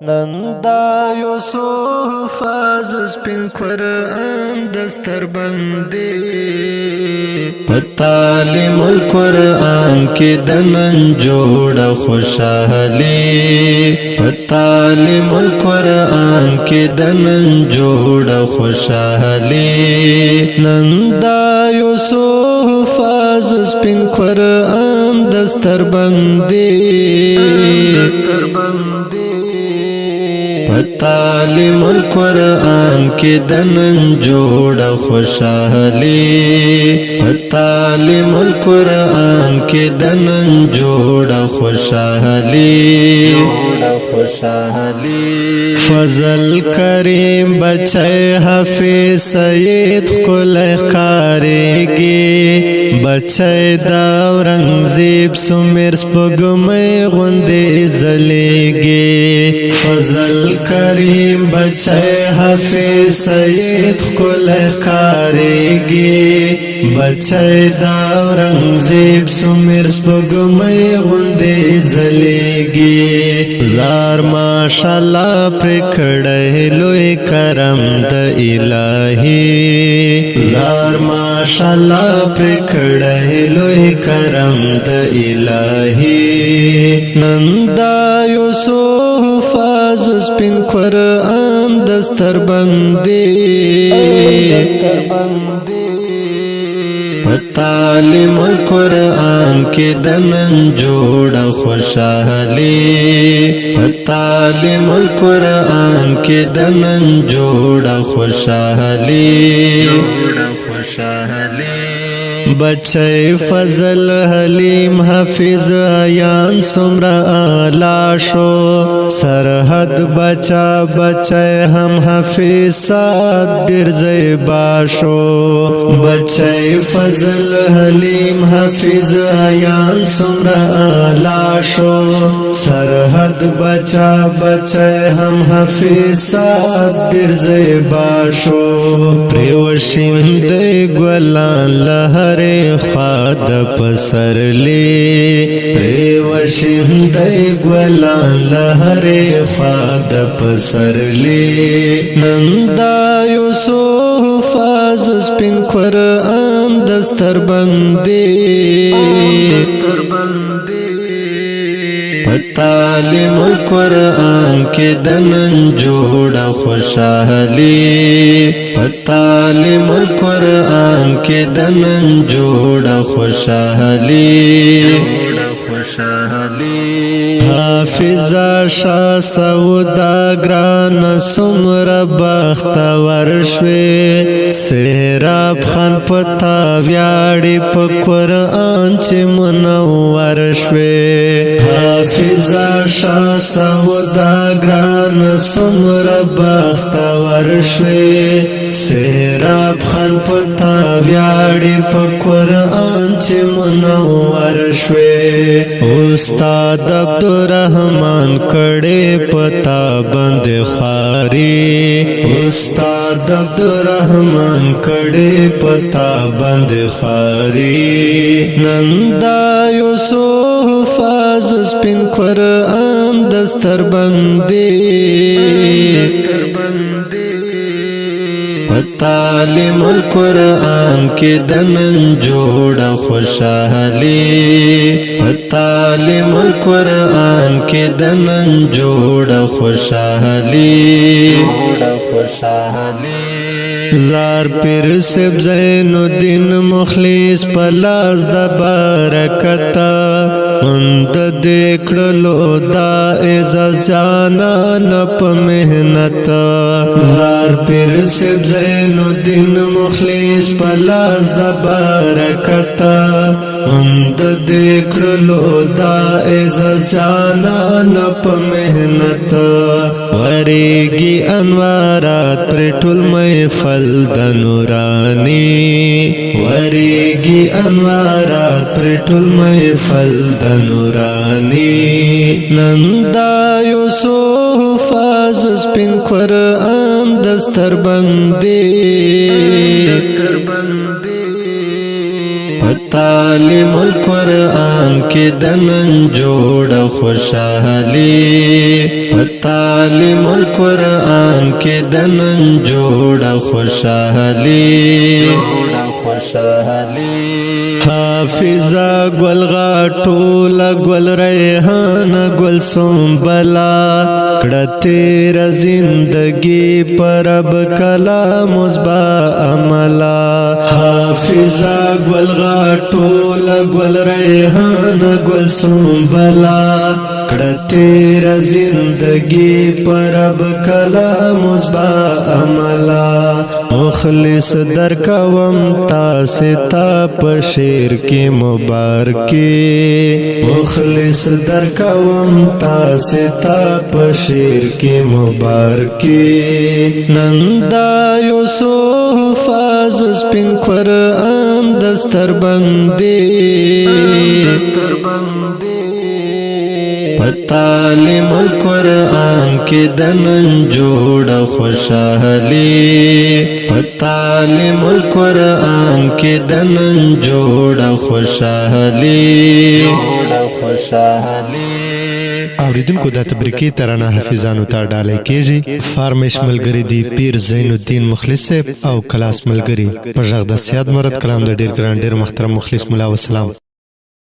نندا یوسف از سپین قرآن دستر بندی پتعلیم القرآن کی دنن جوڑا خوشحالی پتعلیم القرآن کی دنن جوڑا خوشحالی نندا یوسف از سپین قرآن دستر بندی تعلیم القرآن کی دنن جوڑا خوشحالی تعلیم القرآن کی دنن جوڑا خوشحالی فضل کریم بچے حفیظ سید کل خارگی بچے داورنگ زیب سمیر سپگمی غندی زلیگی فضل کریم بچے حفیظ سید کل خارگی بچے داورنگ زیب سمیر سپگمی غندی زلیگی زار ماشاءاللہ پرکڑے لوی کرم د الہی زار ماشاءاللہ پرکڑے لوی کرم د الہی نندا یوسف از سپین قرآن دستر بندی تعلیم القرآن کی دنن جوڑا خوشحالی تعلیم القرآن کی دنن جوڑا خوشحالی بچے فضل حلیم حفیظ عیان سمرا آلا شو سرحد بچا بچے ہم حفیظ سات برزے باشو بچے فضل حلیم حفیظ عیان سمرا آلا شو سرحد بچا بچے ہم حفیظ سات برزے باشو پریوشین دے گولان لہر خواد پسرلی پریوشین دی گولان لہر خواد پسرلی نندا یوسف از سپین قرآن دستر بندی تعلیم القرآن کی دنن جوڑا خوشحالی تعلیم القرآن کی دنن جوڑا خوشحالی حافظ شاہ سوداگران سمر بختور شوی سیراب خان پتا ویاڑی پا قرآن چی منور شوی حافظ شاہ سوداگران سمر بختور شوی سیراب خان پتا ویاڑی پا قرآن چی منور شوی استاد عبدالرحمن کڑے پتا بند خاری استاد عبدالرحمن کڑے پتا بند خاری نندا یوسف از سپین قرآن دستر بندی تعلیم القرآن کی دنن جوڑا خوشحالی تعلیم القرآن کی دنن جوڑا خوشحالی زار پیر سب زین الدین مخلص پلاس دا برکتا اند دیکھلو دا اعزاز جانا نپ محنت زار پیر سب زین الدین مخلص پلاس دا برکتا اند دیکھلو دا اعزاز جانا نپ محنت وریگی انوارات پرٹول محفل د نورانی وریگی انوارات پرٹول محفل د نورانی نندا یوسف از سپین قرآن دستر بندی تعلیم القرآن کې د نن جوړه خوشحالي په تعلیم القرآن کې د نن جوړه خوشحالي حافظه ګل غاټوله ګل ریحانه ګل سنبله کړه تیر زندگی پر اب کلام مصبا عملا حافظه ګل غاټوله ګل ریحانه ګل سنبله کړه تیر زندگی پر اب کلام مصبا عملا مخلص در کوم تاسو ته په شعر کې مبارکي مخلص در کوم تاسو ته په شعر کې مبارکي نندا یوسف فاز سپین قرآن دستر بندي تعلیم القرآن کې د نن جوړه خوشحالي تعلیم القرآن کې د نن جوړه خوشحالي اوریدونکو د تبریکی ترانه حافظانو ته ډالۍ کیږي فارمیش ملګری دی پیر زین الدین مخلص او کلاس ملګری په ژغ د سیاد مراد کلام د ډیر ګران ډیر محترم مخلص مولا وسلام